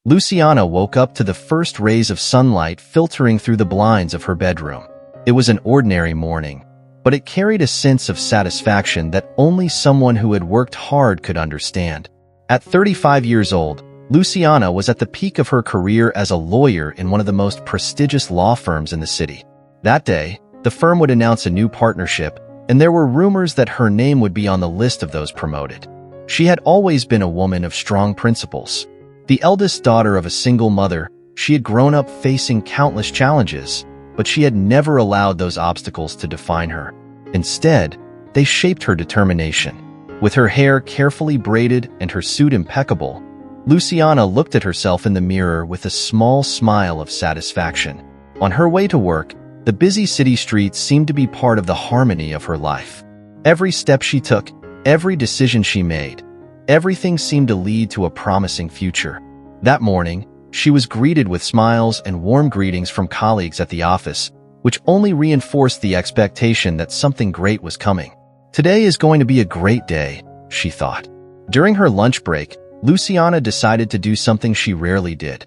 Luciana woke up to the first rays of sunlight filtering through the blinds of her bedroom. It was an ordinary morning, but it carried a sense of satisfaction that only someone who had worked hard could understand. At 35 years old, Luciana was at the peak of her career as a lawyer in one of the most prestigious law firms in the city. That day, the firm would announce a new partnership, and there were rumors that her name would be on the list of those promoted. She had always been a woman of strong principles. The eldest daughter of a single mother, she had grown up facing countless challenges, but she had never allowed those obstacles to define her. Instead, they shaped her determination. With her hair carefully braided and her suit impeccable, Luciana looked at herself in the mirror with a small smile of satisfaction. On her way to work, the busy city streets seemed to be part of the harmony of her life. Every step she took, every decision she made, everything seemed to lead to a promising future. That morning, she was greeted with smiles and warm greetings from colleagues at the office, which only reinforced the expectation that something great was coming. Today is going to be a great day, she thought. During her lunch break, Luciana decided to do something she rarely did.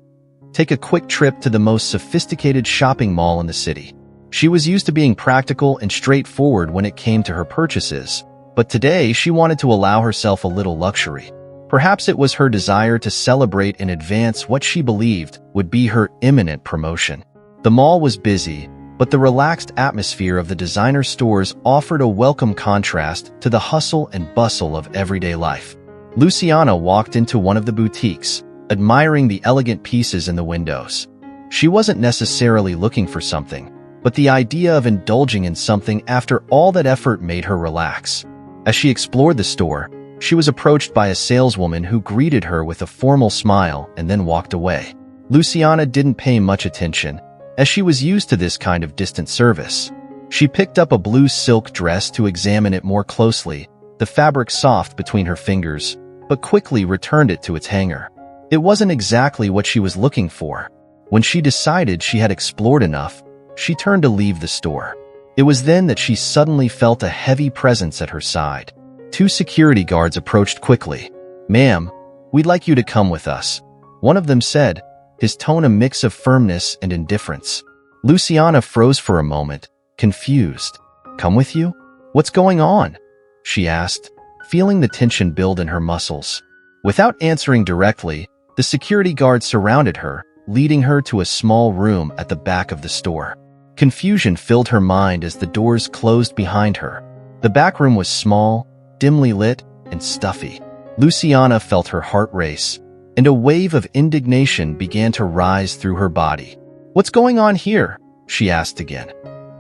Take a quick trip to the most sophisticated shopping mall in the city. She was used to being practical and straightforward when it came to her purchases, but today she wanted to allow herself a little luxury. Perhaps it was her desire to celebrate in advance what she believed would be her imminent promotion. The mall was busy, but the relaxed atmosphere of the designer stores offered a welcome contrast to the hustle and bustle of everyday life. Luciana walked into one of the boutiques, admiring the elegant pieces in the windows. She wasn't necessarily looking for something, but the idea of indulging in something after all that effort made her relax. As she explored the store, she was approached by a saleswoman who greeted her with a formal smile and then walked away. Luciana didn't pay much attention, as she was used to this kind of distant service. She picked up a blue silk dress to examine it more closely, the fabric soft between her fingers, but quickly returned it to its hanger. It wasn't exactly what she was looking for. When she decided she had explored enough, she turned to leave the store. It was then that she suddenly felt a heavy presence at her side. Two security guards approached quickly. "Ma'am, we'd like you to come with us," one of them said, his tone a mix of firmness and indifference. Luciana froze for a moment, confused. "Come with you? What's going on?" she asked, feeling the tension build in her muscles. Without answering directly, the security guard surrounded her, leading her to a small room at the back of the store. Confusion filled her mind as the doors closed behind her. The back room was small, dimly lit, and stuffy. Luciana felt her heart race, and a wave of indignation began to rise through her body. "What's going on here?" she asked again,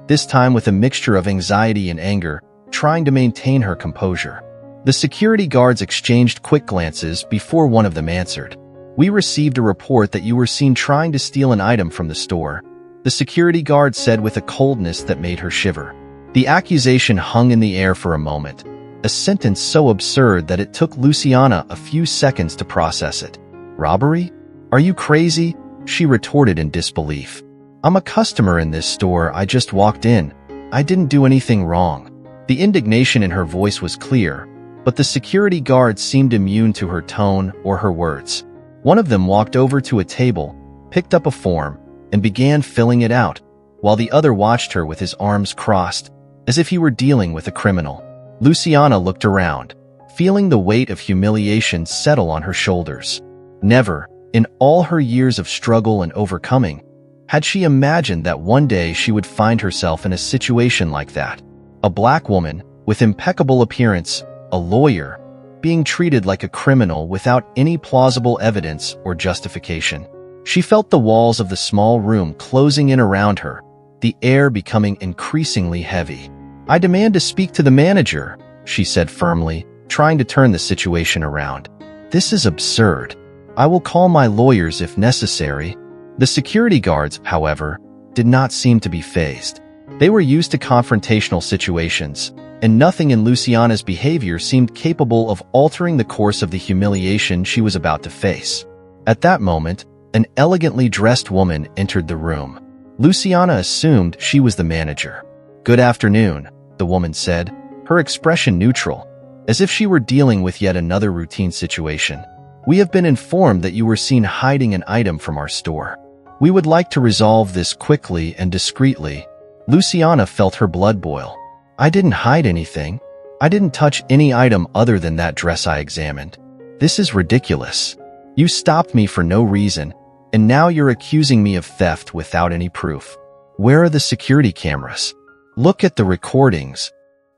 this time with a mixture of anxiety and anger, trying to maintain her composure. The security guards exchanged quick glances before one of them answered. "We received a report that you were seen trying to steal an item from the store," the security guard said with a coldness that made her shiver. The accusation hung in the air for a moment, a sentence so absurd that it took Luciana a few seconds to process it. "Robbery? Are you crazy?" she retorted in disbelief. "I'm a customer in this store. I just walked in. I didn't do anything wrong." The indignation in her voice was clear, but the security guards seemed immune to her tone or her words. One of them walked over to a table, picked up a form, and began filling it out, while the other watched her with his arms crossed, as if he were dealing with a criminal. Luciana looked around, feeling the weight of humiliation settle on her shoulders. Never, in all her years of struggle and overcoming, had she imagined that one day she would find herself in a situation like that. A black woman, with impeccable appearance, a lawyer, being treated like a criminal without any plausible evidence or justification. She felt the walls of the small room closing in around her, the air becoming increasingly heavy. "I demand to speak to the manager," she said firmly, trying to turn the situation around. "This is absurd. I will call my lawyers if necessary." The security guards, however, did not seem to be fazed. They were used to confrontational situations, and nothing in Luciana's behavior seemed capable of altering the course of the humiliation she was about to face. At that moment, an elegantly dressed woman entered the room. Luciana assumed she was the manager. "Good afternoon," the woman said, her expression neutral, as if she were dealing with yet another routine situation. We have been informed that you were seen hiding an item from our store. We would like to resolve this quickly and discreetly." Luciana felt her blood boil. "I didn't hide anything. I didn't touch any item other than that dress I examined. This is ridiculous. You stopped me for no reason, and now you're accusing me of theft without any proof. Where are the security cameras? Look at the recordings."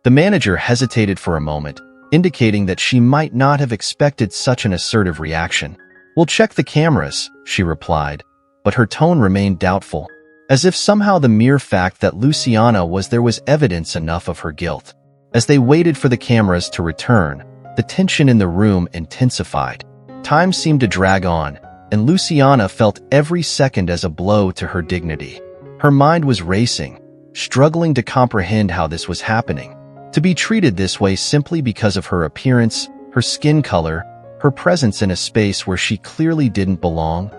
The manager hesitated for a moment, indicating that she might not have expected such an assertive reaction. "We'll check the cameras," she replied, but her tone remained doubtful, as if somehow the mere fact that Luciana was there was evidence enough of her guilt. As they waited for the cameras to return, the tension in the room intensified. Time seemed to drag on, and Luciana felt every second as a blow to her dignity. Her mind was racing, struggling to comprehend how this was happening. To be treated this way simply because of her appearance, her skin color, her presence in a space where she clearly didn't belong.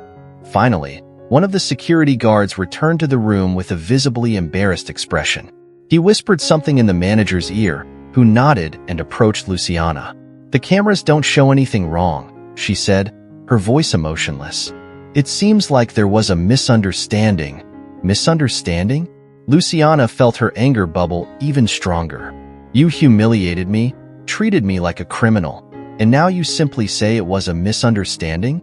Finally, one of the security guards returned to the room with a visibly embarrassed expression. He whispered something in the manager's ear, who nodded and approached Luciana. "The cameras don't show anything wrong," she said, her voice emotionless. "It seems like there was a misunderstanding." Misunderstanding? Luciana felt her anger bubble even stronger. "You humiliated me, treated me like a criminal, and now you simply say it was a misunderstanding?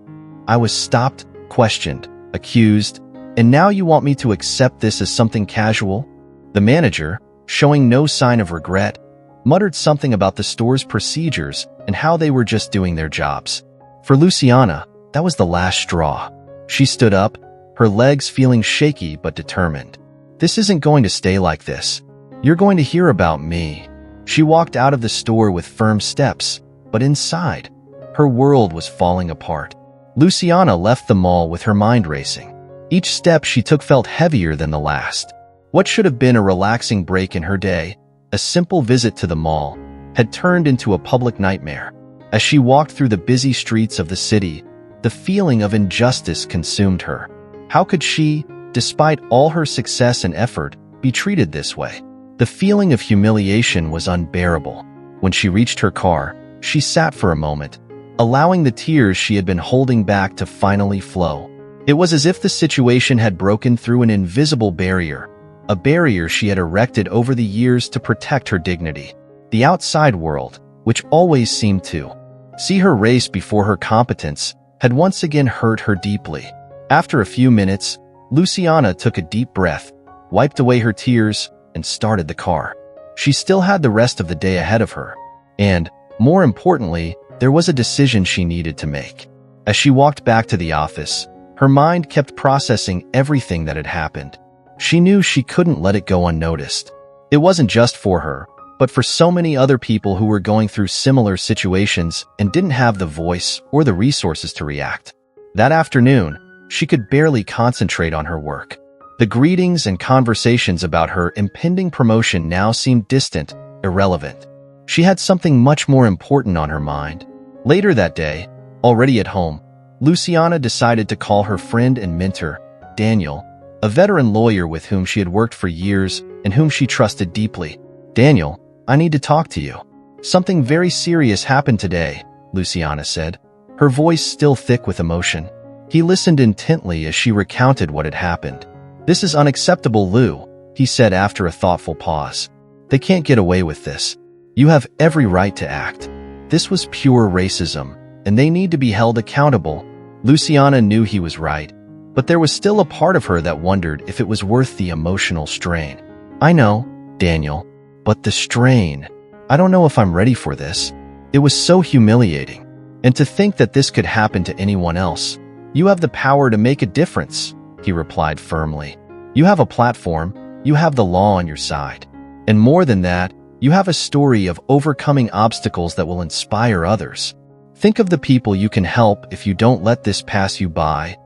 I was stopped, questioned, accused, and now you want me to accept this as something casual?" The manager, showing no sign of regret, muttered something about the store's procedures and how they were just doing their jobs. For Luciana, that was the last straw. She stood up, her legs feeling shaky but determined. "This isn't going to stay like this. You're going to hear about me." She walked out of the store with firm steps, but inside, her world was falling apart. Luciana left the mall with her mind racing. Each step she took felt heavier than the last. What should have been a relaxing break in her day, a simple visit to the mall, had turned into a public nightmare. As she walked through the busy streets of the city, the feeling of injustice consumed her. How could she, despite all her success and effort, be treated this way? The feeling of humiliation was unbearable. When she reached her car, she sat for a moment, allowing the tears she had been holding back to finally flow. It was as if the situation had broken through an invisible barrier, a barrier she had erected over the years to protect her dignity. The outside world, which always seemed to see her race before her competence, had once again hurt her deeply. After a few minutes, Luciana took a deep breath, wiped away her tears, and started the car. She still had the rest of the day ahead of her, and, more importantly, there was a decision she needed to make. As she walked back to the office, her mind kept processing everything that had happened. She knew she couldn't let it go unnoticed. It wasn't just for her, but for so many other people who were going through similar situations and didn't have the voice or the resources to react. That afternoon, she could barely concentrate on her work. The greetings and conversations about her impending promotion now seemed distant, irrelevant. She had something much more important on her mind. Later that day, already at home, Luciana decided to call her friend and mentor, Daniel, a veteran lawyer with whom she had worked for years and whom she trusted deeply. "Daniel, I need to talk to you. Something very serious happened today," Luciana said, her voice still thick with emotion. He listened intently as she recounted what had happened. "This is unacceptable, Lou," he said after a thoughtful pause. "They can't get away with this. You have every right to act. This was pure racism, and they need to be held accountable." Luciana knew he was right, but there was still a part of her that wondered if it was worth the emotional strain. "I know, Daniel, but the strain. I don't know if I'm ready for this. It was so humiliating. And to think that this could happen to anyone else. You have the power to make a difference," he replied firmly. "You have a platform, you have the law on your side. And more than that, you have a story of overcoming obstacles that will inspire others. Think of the people you can help if you don't let this pass you by."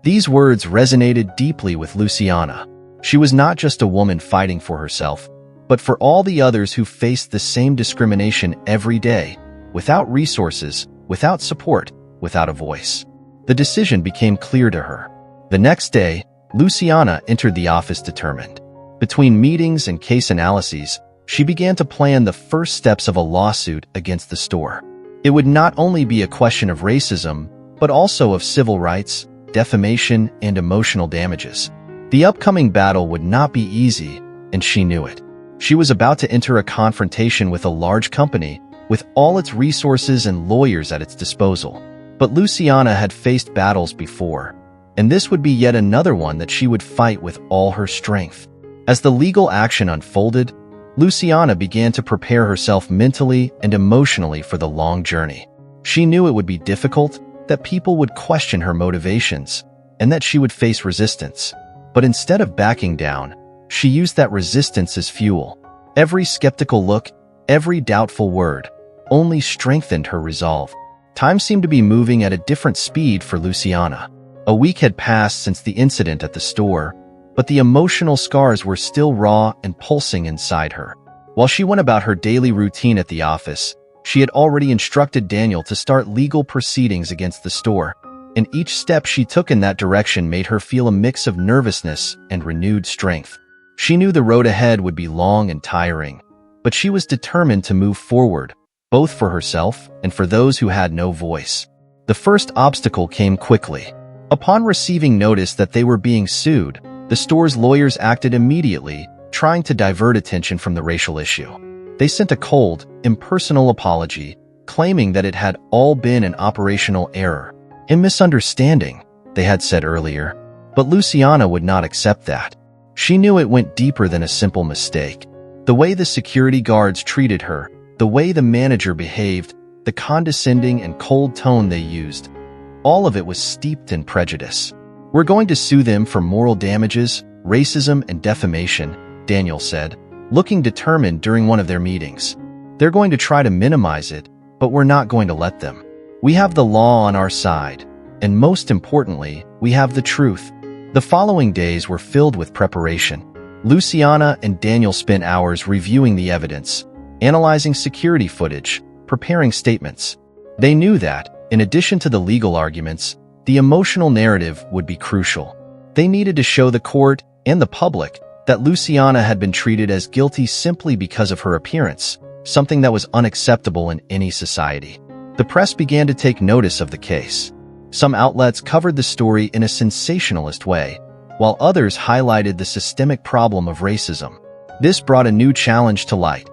These words resonated deeply with Luciana. She was not just a woman fighting for herself, but for all the others who faced the same discrimination every day, without resources, without support, without a voice. The decision became clear to her. The next day, Luciana entered the office determined. Between meetings and case analyses, she began to plan the first steps of a lawsuit against the store. It would not only be a question of racism, but also of civil rights, defamation, and emotional damages. The upcoming battle would not be easy, and she knew it. She was about to enter a confrontation with a large company, with all its resources and lawyers at its disposal. But Luciana had faced battles before, and this would be yet another one that she would fight with all her strength. As the legal action unfolded, Luciana began to prepare herself mentally and emotionally for the long journey. She knew it would be difficult, that people would question her motivations, and that she would face resistance. But instead of backing down, she used that resistance as fuel. Every skeptical look, every doubtful word, only strengthened her resolve. Time seemed to be moving at a different speed for Luciana. A week had passed since the incident at the store, but the emotional scars were still raw and pulsing inside her. While she went about her daily routine at the office, she had already instructed Daniel to start legal proceedings against the store, and each step she took in that direction made her feel a mix of nervousness and renewed strength. She knew the road ahead would be long and tiring, but she was determined to move forward, both for herself and for those who had no voice. The first obstacle came quickly. Upon receiving notice that they were being sued, the store's lawyers acted immediately, trying to divert attention from the racial issue. They sent a cold, impersonal apology, claiming that it had all been an operational error, a misunderstanding, they had said earlier. But Luciana would not accept that. She knew it went deeper than a simple mistake. The way the security guards treated her, the way the manager behaved, the condescending and cold tone they used, all of it was steeped in prejudice. "We're going to sue them for moral damages, racism, and defamation," Daniel said, looking determined during one of their meetings. "They're going to try to minimize it, but we're not going to let them. We have the law on our side, and most importantly, we have the truth." The following days were filled with preparation. Luciana and Daniel spent hours reviewing the evidence, analyzing security footage, preparing statements. They knew that, in addition to the legal arguments, the emotional narrative would be crucial. They needed to show the court and the public that Luciana had been treated as guilty simply because of her appearance, something that was unacceptable in any society. The press began to take notice of the case. Some outlets covered the story in a sensationalist way, while others highlighted the systemic problem of racism. This brought a new challenge to light.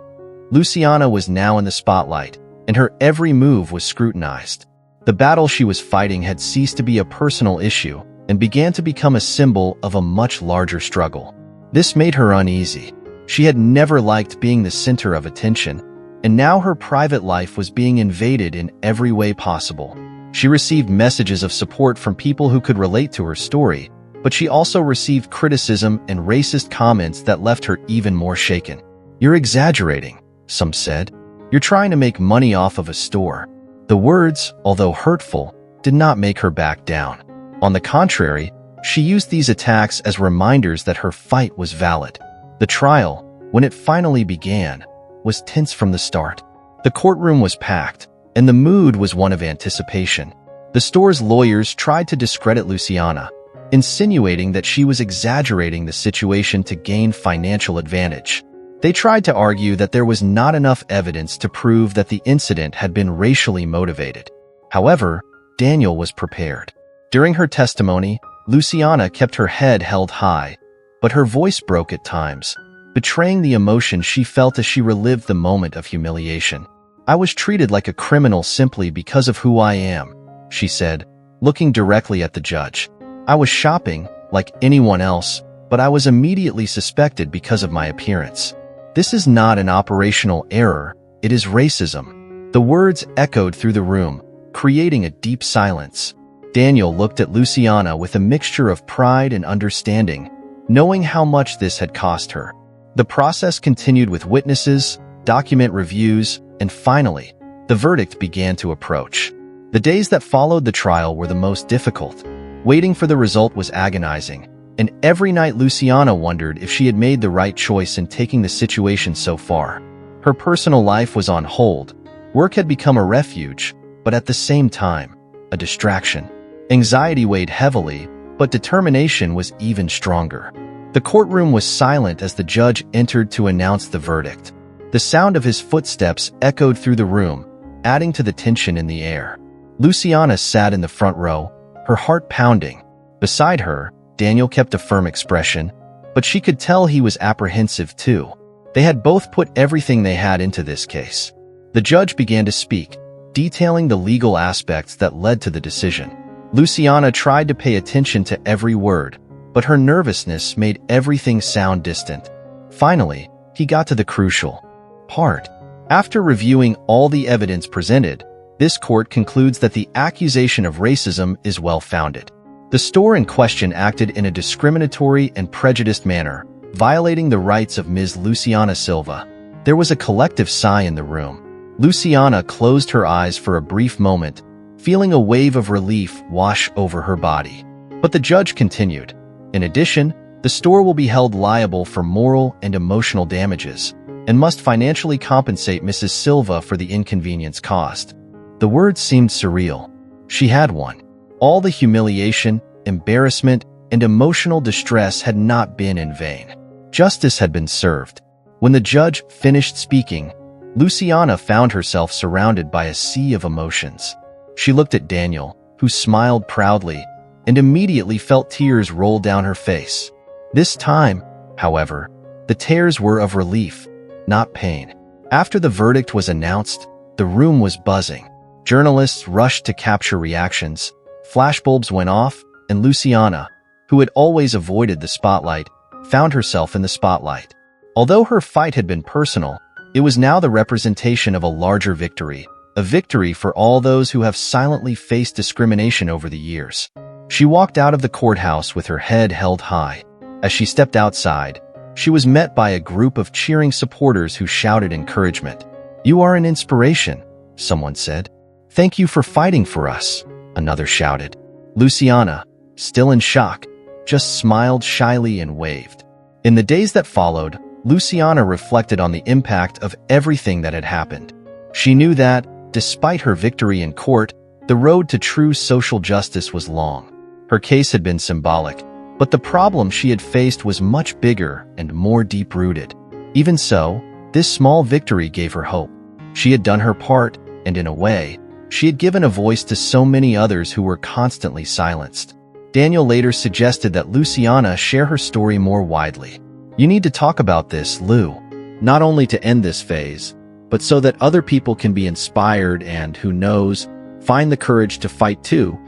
Luciana was now in the spotlight, and her every move was scrutinized. The battle she was fighting had ceased to be a personal issue and began to become a symbol of a much larger struggle. This made her uneasy. She had never liked being the center of attention, and now her private life was being invaded in every way possible. She received messages of support from people who could relate to her story, but she also received criticism and racist comments that left her even more shaken. "You're exaggerating," some said. "You're trying to make money off of a store." The words, although hurtful, did not make her back down. On the contrary, she used these attacks as reminders that her fight was valid. The trial, when it finally began, was tense from the start. The courtroom was packed, and the mood was one of anticipation. The store's lawyers tried to discredit Luciana, insinuating that she was exaggerating the situation to gain financial advantage. They tried to argue that there was not enough evidence to prove that the incident had been racially motivated. However, Daniel was prepared. During her testimony, Luciana kept her head held high, but her voice broke at times, betraying the emotion she felt as she relived the moment of humiliation. "I was treated like a criminal simply because of who I am," she said, looking directly at the judge. "I was shopping, like anyone else, but I was immediately suspected because of my appearance. This is not an operational error, it is racism." The words echoed through the room, creating a deep silence. Daniel looked at Luciana with a mixture of pride and understanding, knowing how much this had cost her. The process continued with witnesses, document reviews, and finally, the verdict began to approach. The days that followed the trial were the most difficult. Waiting for the result was agonizing, and every night Luciana wondered if she had made the right choice in taking the situation so far. Her personal life was on hold. Work had become a refuge, but at the same time, a distraction. Anxiety weighed heavily, but determination was even stronger. The courtroom was silent as the judge entered to announce the verdict. The sound of his footsteps echoed through the room, adding to the tension in the air. Luciana sat in the front row, her heart pounding. Beside her, Daniel kept a firm expression, but she could tell he was apprehensive too. They had both put everything they had into this case. The judge began to speak, detailing the legal aspects that led to the decision. Luciana tried to pay attention to every word, but her nervousness made everything sound distant. Finally, he got to the crucial part. After reviewing all the evidence presented, this court concludes that the accusation of racism is well-founded. The store in question acted in a discriminatory and prejudiced manner, violating the rights of Ms. Luciana Silva. There was a collective sigh in the room. Luciana closed her eyes for a brief moment, feeling a wave of relief wash over her body. But the judge continued. In addition, the store will be held liable for moral and emotional damages and must financially compensate Mrs. Silva for the inconvenience caused. The words seemed surreal. She had won. All the humiliation, embarrassment, and emotional distress had not been in vain. Justice had been served. When the judge finished speaking, Luciana found herself surrounded by a sea of emotions. She looked at Daniel, who smiled proudly, and immediately felt tears roll down her face. This time, however, the tears were of relief, not pain. After the verdict was announced, the room was buzzing. Journalists rushed to capture reactions. Flashbulbs went off, and Luciana, who had always avoided the spotlight, found herself in the spotlight. Although her fight had been personal, it was now the representation of a larger victory, a victory for all those who have silently faced discrimination over the years. She walked out of the courthouse with her head held high. As she stepped outside, she was met by a group of cheering supporters who shouted encouragement. "You are an inspiration," someone said. "Thank you for fighting for us," another shouted. Luciana, still in shock, just smiled shyly and waved. In the days that followed, Luciana reflected on the impact of everything that had happened. She knew that, despite her victory in court, the road to true social justice was long. Her case had been symbolic, but the problem she had faced was much bigger and more deep-rooted. Even so, this small victory gave her hope. She had done her part, and in a way, she had given a voice to so many others who were constantly silenced. Daniel later suggested that Luciana share her story more widely. "You need to talk about this, Lou, not only to end this phase, but so that other people can be inspired and, who knows, find the courage to fight too."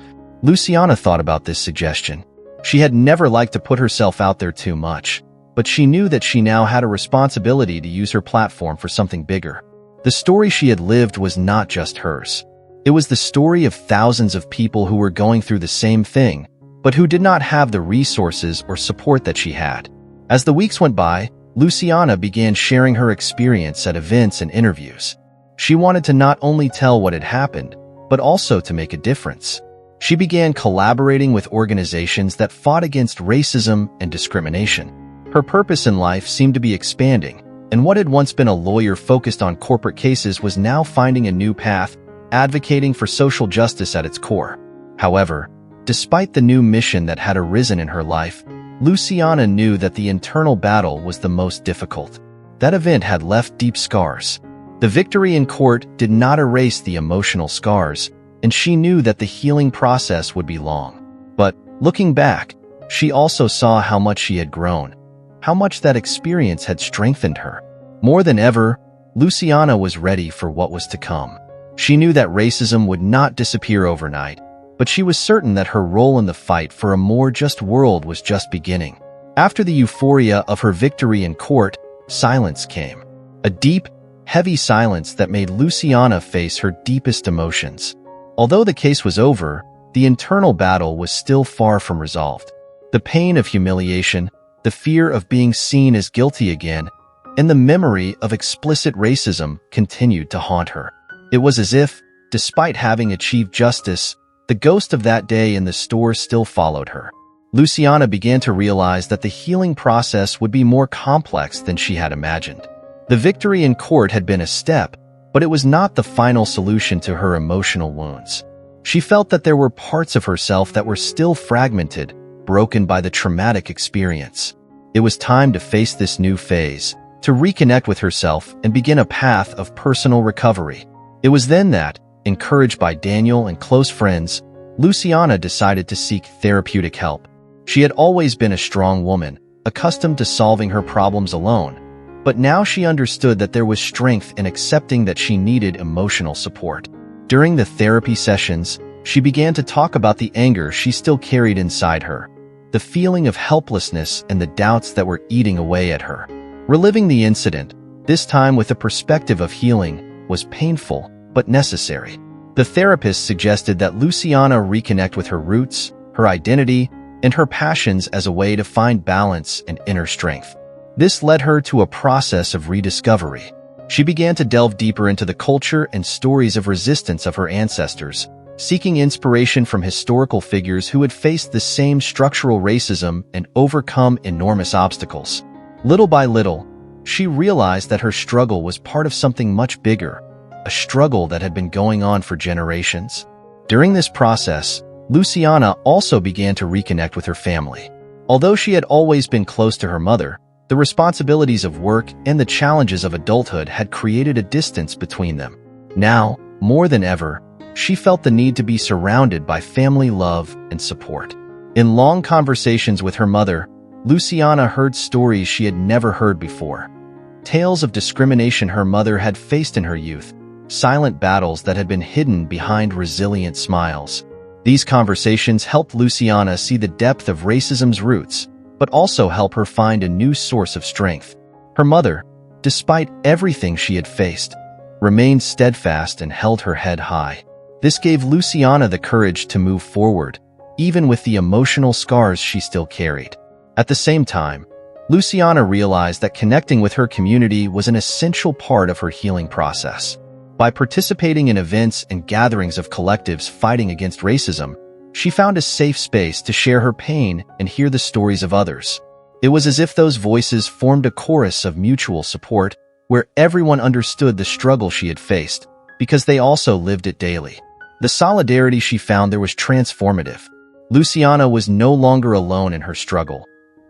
Luciana thought about this suggestion. She had never liked to put herself out there too much, but she knew that she now had a responsibility to use her platform for something bigger. The story she had lived was not just hers. It was the story of thousands of people who were going through the same thing, but who did not have the resources or support that she had. As the weeks went by, Luciana began sharing her experience at events and interviews. She wanted to not only tell what had happened, but also to make a difference. She began collaborating with organizations that fought against racism and discrimination. Her purpose in life seemed to be expanding, and what had once been a lawyer focused on corporate cases was now finding a new path, advocating for social justice at its core. However, despite the new mission that had arisen in her life, Luciana knew that the internal battle was the most difficult. That event had left deep scars. The victory in court did not erase the emotional scars, and she knew that the healing process would be long. But, looking back, she also saw how much she had grown, how much that experience had strengthened her. More than ever, Luciana was ready for what was to come. She knew that racism would not disappear overnight, but she was certain that her role in the fight for a more just world was just beginning. After the euphoria of her victory in court, silence came. A deep, heavy silence that made Luciana face her deepest emotions. Although the case was over, the internal battle was still far from resolved. The pain of humiliation, the fear of being seen as guilty again, and the memory of explicit racism continued to haunt her. It was as if, despite having achieved justice, the ghost of that day in the store still followed her. Luciana began to realize that the healing process would be more complex than she had imagined. The victory in court had been a step, but it was not the final solution to her emotional wounds. She felt that there were parts of herself that were still fragmented, broken by the traumatic experience. It was time to face this new phase, to reconnect with herself and begin a path of personal recovery. It was then that, Encouraged by Daniel and close friends, Luciana decided to seek therapeutic help. She had always been a strong woman, accustomed to solving her problems alone, but now she understood that there was strength in accepting that she needed emotional support. During the therapy sessions, she began to talk about the anger she still carried inside her, the feeling of helplessness and the doubts that were eating away at her. Reliving the incident, this time with a perspective of healing, was painful but necessary. The therapist suggested that Luciana reconnect with her roots, her identity, and her passions as a way to find balance and inner strength. This led her to a process of rediscovery. She began to delve deeper into the culture and stories of resistance of her ancestors, seeking inspiration from historical figures who had faced the same structural racism and overcome enormous obstacles. Little by little, she realized that her struggle was part of something much bigger, a struggle that had been going on for generations. During this process, Luciana also began to reconnect with her family. Although she had always been close to her mother, the responsibilities of work and the challenges of adulthood had created a distance between them. Now, more than ever, she felt the need to be surrounded by family love and support. In long conversations with her mother, Luciana heard stories she had never heard before. Tales of discrimination her mother had faced in her youth, silent battles that had been hidden behind resilient smiles. These conversations helped Luciana see the depth of racism's roots, but also help her find a new source of strength. Her mother, despite everything she had faced, remained steadfast and held her head high. This gave Luciana the courage to move forward, even with the emotional scars she still carried. At the same time, Luciana realized that connecting with her community was an essential part of her healing process. By participating in events and gatherings of collectives fighting against racism, she found a safe space to share her pain and hear the stories of others. It was as if those voices formed a chorus of mutual support, where everyone understood the struggle she had faced, because they also lived it daily. The solidarity she found there was transformative. Luciana was no longer alone in her struggle.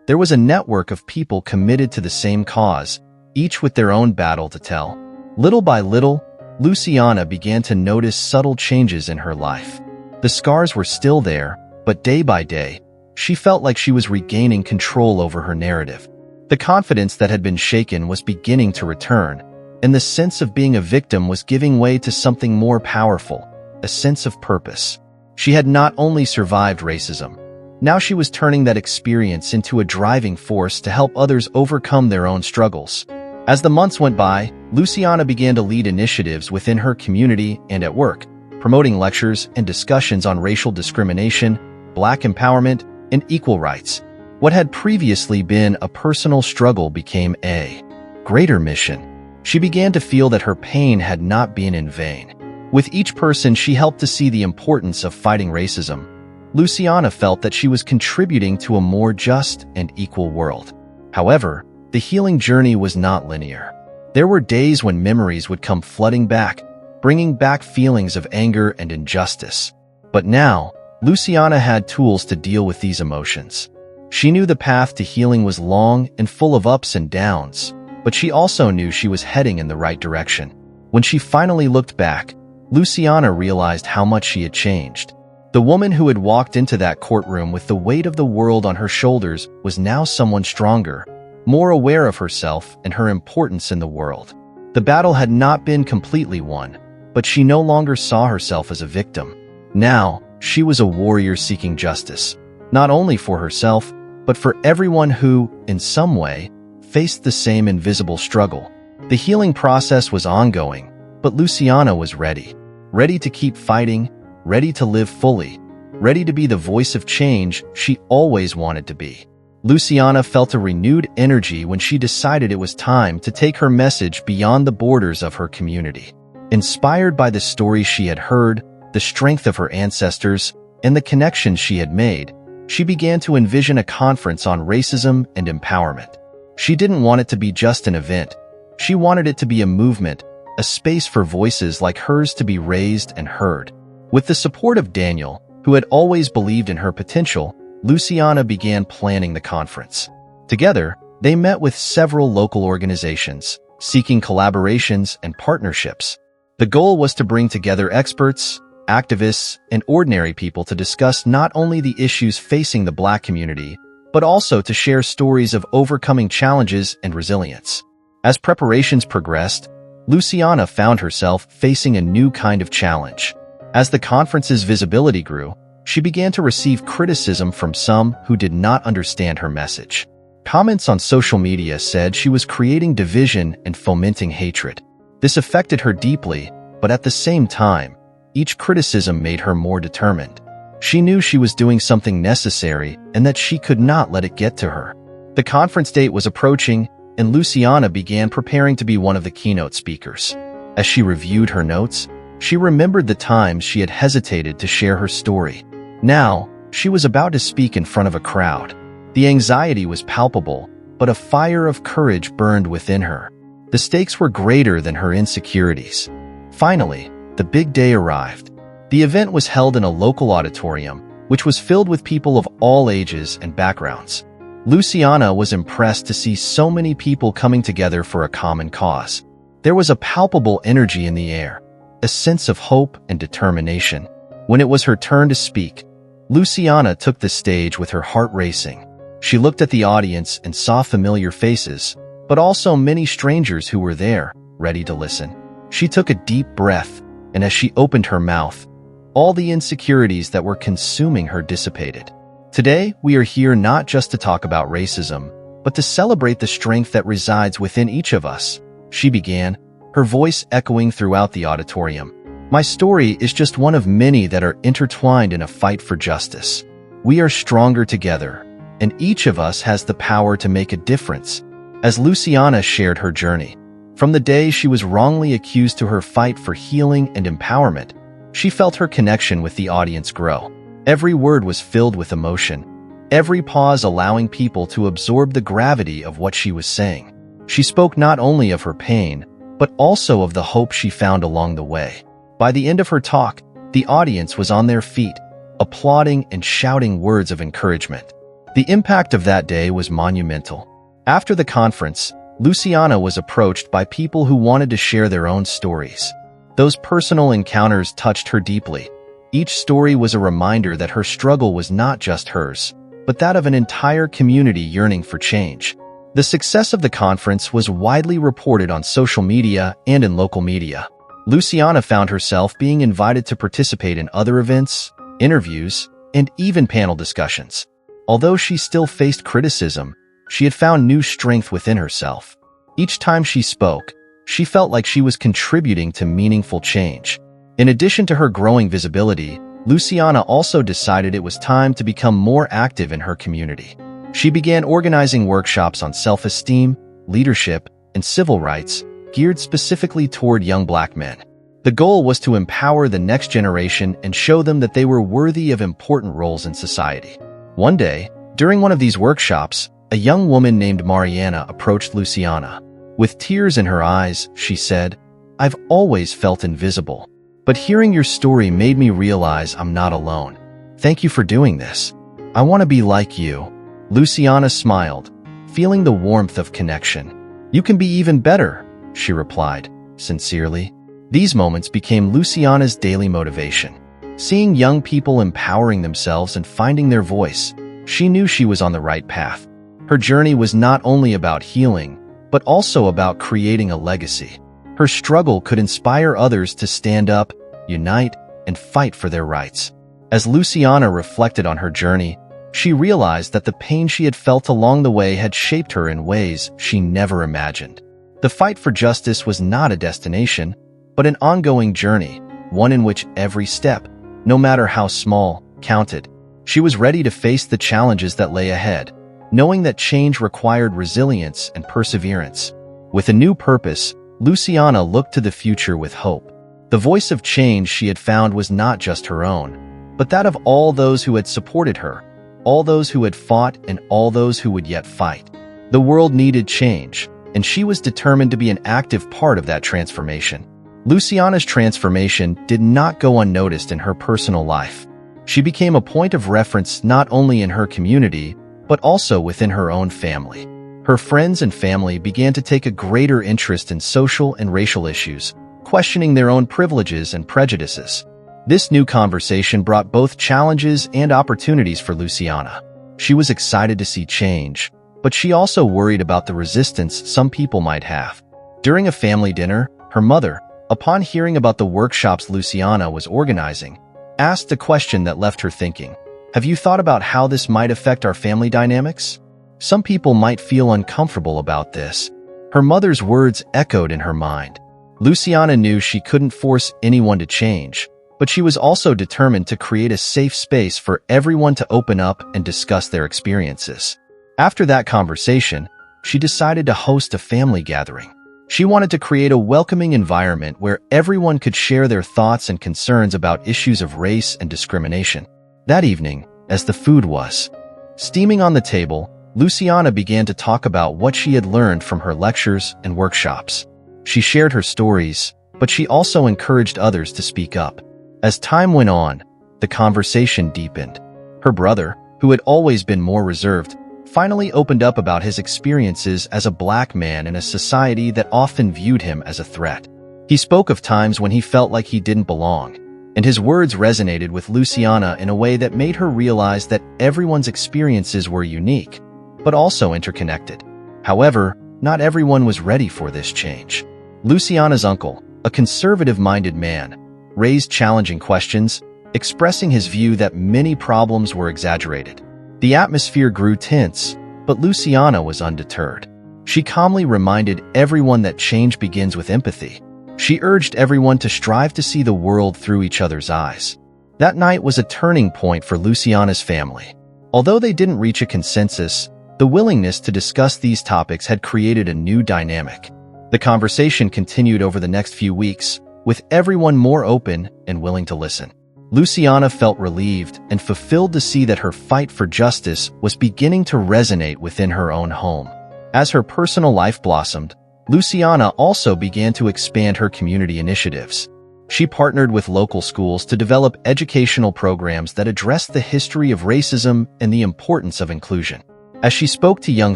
There was a network of people committed to the same cause, each with their own battle to tell. Little by little, Luciana began to notice subtle changes in her life. The scars were still there, but day by day, she felt like she was regaining control over her narrative. The confidence that had been shaken was beginning to return, and the sense of being a victim was giving way to something more powerful, a sense of purpose. She had not only survived racism, now she was turning that experience into a driving force to help others overcome their own struggles. As the months went by, Luciana began to lead initiatives within her community and at work, promoting lectures and discussions on racial discrimination, Black empowerment, and equal rights. What had previously been a personal struggle became a greater mission. She began to feel that her pain had not been in vain. With each person she helped to see the importance of fighting racism, Luciana felt that she was contributing to a more just and equal world. However, the healing journey was not linear. There were days when memories would come flooding back, bringing back feelings of anger and injustice. But now, Luciana had tools to deal with these emotions. She knew the path to healing was long and full of ups and downs, but she also knew she was heading in the right direction. When she finally looked back, Luciana realized how much she had changed. The woman who had walked into that courtroom with the weight of the world on her shoulders was now someone stronger, more aware of herself and her importance in the world. The battle had not been completely won, but she no longer saw herself as a victim. Now, she was a warrior seeking justice, not only for herself, but for everyone who, in some way, faced the same invisible struggle. The healing process was ongoing, but Luciana was ready. Ready to keep fighting, ready to live fully, ready to be the voice of change she always wanted to be. Luciana felt a renewed energy when she decided it was time to take her message beyond the borders of her community. Inspired by the stories she had heard, the strength of her ancestors, and the connections she had made, she began to envision a conference on racism and empowerment. She didn't want it to be just an event. She wanted it to be a movement, a space for voices like hers to be raised and heard. With the support of Daniel, who had always believed in her potential, Luciana began planning the conference. Together, they met with several local organizations, seeking collaborations and partnerships. The goal was to bring together experts, activists, and ordinary people to discuss not only the issues facing the Black community, but also to share stories of overcoming challenges and resilience. As preparations progressed, Luciana found herself facing a new kind of challenge. As the conference's visibility grew, she began to receive criticism from some who did not understand her message. Comments on social media said she was creating division and fomenting hatred. This affected her deeply, but at the same time, each criticism made her more determined. She knew she was doing something necessary and that she could not let it get to her. The conference date was approaching, and Luciana began preparing to be one of the keynote speakers. As she reviewed her notes, she remembered the times she had hesitated to share her story. Now, she was about to speak in front of a crowd. The anxiety was palpable, but a fire of courage burned within her. The stakes were greater than her insecurities. Finally, the big day arrived. The event was held in a local auditorium, which was filled with people of all ages and backgrounds. Luciana was impressed to see so many people coming together for a common cause. There was a palpable energy in the air, a sense of hope and determination. When it was her turn to speak, Luciana took the stage with her heart racing. She looked at the audience and saw familiar faces, but also many strangers who were there, ready to listen. She took a deep breath, and as she opened her mouth, all the insecurities that were consuming her dissipated. Today, we are here not just to talk about racism, but to celebrate the strength that resides within each of us, she began, her voice echoing throughout the auditorium. My story is just one of many that are intertwined in a fight for justice. We are stronger together, and each of us has the power to make a difference. As Luciana shared her journey, from the day she was wrongly accused to her fight for healing and empowerment, she felt her connection with the audience grow. Every word was filled with emotion, every pause allowing people to absorb the gravity of what she was saying. She spoke not only of her pain, but also of the hope she found along the way. By the end of her talk, the audience was on their feet, applauding and shouting words of encouragement. The impact of that day was monumental. After the conference, Luciana was approached by people who wanted to share their own stories. Those personal encounters touched her deeply. Each story was a reminder that her struggle was not just hers, but that of an entire community yearning for change. The success of the conference was widely reported on social media and in local media. Luciana found herself being invited to participate in other events, interviews, and even panel discussions. Although she still faced criticism, she had found new strength within herself. Each time she spoke, she felt like she was contributing to meaningful change. In addition to her growing visibility, Luciana also decided it was time to become more active in her community. She began organizing workshops on self-esteem, leadership, and civil rights, geared specifically toward young Black men. The goal was to empower the next generation and show them that they were worthy of important roles in society. One day, during one of these workshops, a young woman named Mariana approached Luciana. With tears in her eyes, she said, "I've always felt invisible, but hearing your story made me realize I'm not alone. Thank you for doing this. I want to be like you." Luciana smiled, feeling the warmth of connection. "You can be even better," she replied, sincerely. These moments became Luciana's daily motivation. Seeing young people empowering themselves and finding their voice, she knew she was on the right path. Her journey was not only about healing, but also about creating a legacy. Her struggle could inspire others to stand up, unite, and fight for their rights. As Luciana reflected on her journey, she realized that the pain she had felt along the way had shaped her in ways she never imagined. The fight for justice was not a destination, but an ongoing journey, one in which every step, no matter how small, counted. She was ready to face the challenges that lay ahead, knowing that change required resilience and perseverance. With a new purpose, Luciana looked to the future with hope. The voice of change she had found was not just her own, but that of all those who had supported her, all those who had fought, and all those who would yet fight. The world needed change, and she was determined to be an active part of that transformation. Luciana's transformation did not go unnoticed in her personal life. She became a point of reference not only in her community, but also within her own family. Her friends and family began to take a greater interest in social and racial issues, questioning their own privileges and prejudices. This new conversation brought both challenges and opportunities for Luciana. She was excited to see change, but she also worried about the resistance some people might have. During a family dinner, her mother, upon hearing about the workshops Luciana was organizing, asked a question that left her thinking. Have you thought about how this might affect our family dynamics? Some people might feel uncomfortable about this. Her mother's words echoed in her mind. Luciana knew she couldn't force anyone to change, but she was also determined to create a safe space for everyone to open up and discuss their experiences. After that conversation, she decided to host a family gathering. She wanted to create a welcoming environment where everyone could share their thoughts and concerns about issues of race and discrimination. That evening, as the food was steaming on the table, Luciana began to talk about what she had learned from her lectures and workshops. She shared her stories, but she also encouraged others to speak up. As time went on, the conversation deepened. Her brother, who had always been more reserved, finally opened up about his experiences as a black man in a society that often viewed him as a threat. He spoke of times when he felt like he didn't belong, and his words resonated with Luciana in a way that made her realize that everyone's experiences were unique, but also interconnected. However, not everyone was ready for this change. Luciana's uncle, a conservative-minded man, raised challenging questions, expressing his view that many problems were exaggerated. The atmosphere grew tense, but Luciana was undeterred. She calmly reminded everyone that change begins with empathy. She urged everyone to strive to see the world through each other's eyes. That night was a turning point for Luciana's family. Although they didn't reach a consensus, the willingness to discuss these topics had created a new dynamic. The conversation continued over the next few weeks, with everyone more open and willing to listen. Luciana felt relieved and fulfilled to see that her fight for justice was beginning to resonate within her own home. As her personal life blossomed, Luciana also began to expand her community initiatives. She partnered with local schools to develop educational programs that addressed the history of racism and the importance of inclusion. As she spoke to young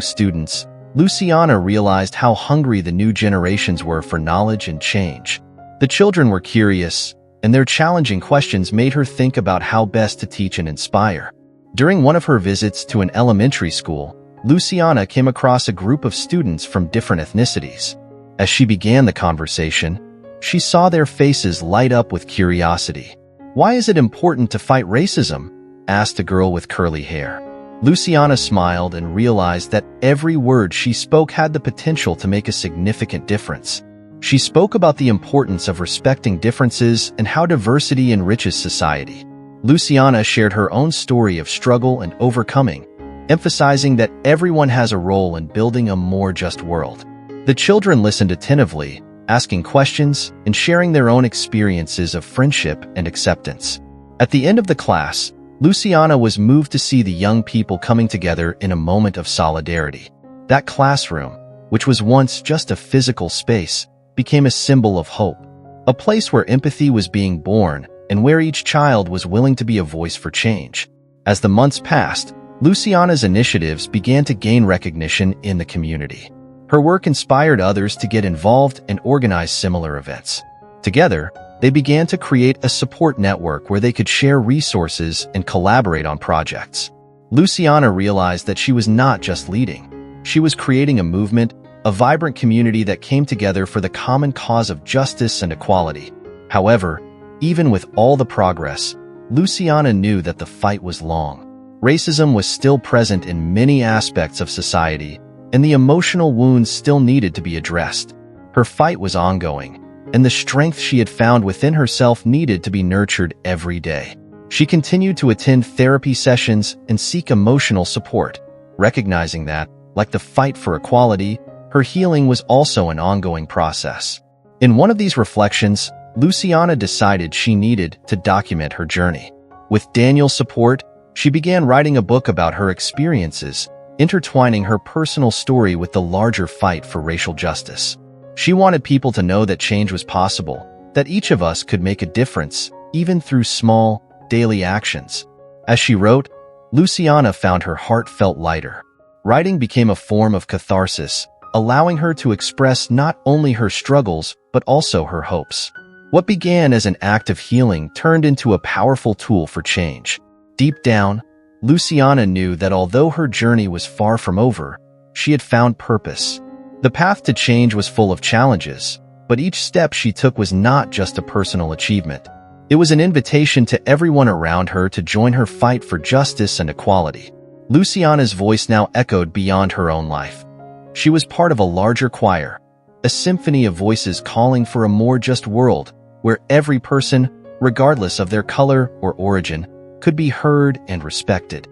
students, Luciana realized how hungry the new generations were for knowledge and change. The children were curious, and their challenging questions made her think about how best to teach and inspire. During one of her visits to an elementary school, Luciana came across a group of students from different ethnicities. As she began the conversation, she saw their faces light up with curiosity. "Why is it important to fight racism?" asked a girl with curly hair. Luciana smiled and realized that every word she spoke had the potential to make a significant difference. She spoke about the importance of respecting differences and how diversity enriches society. Luciana shared her own story of struggle and overcoming, emphasizing that everyone has a role in building a more just world. The children listened attentively, asking questions and sharing their own experiences of friendship and acceptance. At the end of the class, Luciana was moved to see the young people coming together in a moment of solidarity. That classroom, which was once just a physical space, became a symbol of hope, a place where empathy was being born and where each child was willing to be a voice for change. As the months passed, Luciana's initiatives began to gain recognition in the community. Her work inspired others to get involved and organize similar events. Together, they began to create a support network where they could share resources and collaborate on projects. Luciana realized that she was not just leading. She was creating a movement, a vibrant community that came together for the common cause of justice and equality. However, even with all the progress, Luciana knew that the fight was long. Racism was still present in many aspects of society, and the emotional wounds still needed to be addressed. Her fight was ongoing, and the strength she had found within herself needed to be nurtured every day. She continued to attend therapy sessions and seek emotional support, recognizing that, like the fight for equality, her healing was also an ongoing process. In one of these reflections, Luciana decided she needed to document her journey. With Daniel's support, she began writing a book about her experiences, intertwining her personal story with the larger fight for racial justice. She wanted people to know that change was possible, that each of us could make a difference, even through small, daily actions. As she wrote, Luciana found her heart felt lighter. Writing became a form of catharsis, allowing her to express not only her struggles, but also her hopes. What began as an act of healing turned into a powerful tool for change. Deep down, Luciana knew that although her journey was far from over, she had found purpose. The path to change was full of challenges, but each step she took was not just a personal achievement. It was an invitation to everyone around her to join her fight for justice and equality. Luciana's voice now echoed beyond her own life. She was part of a larger choir, a symphony of voices calling for a more just world, where every person, regardless of their color or origin, could be heard and respected.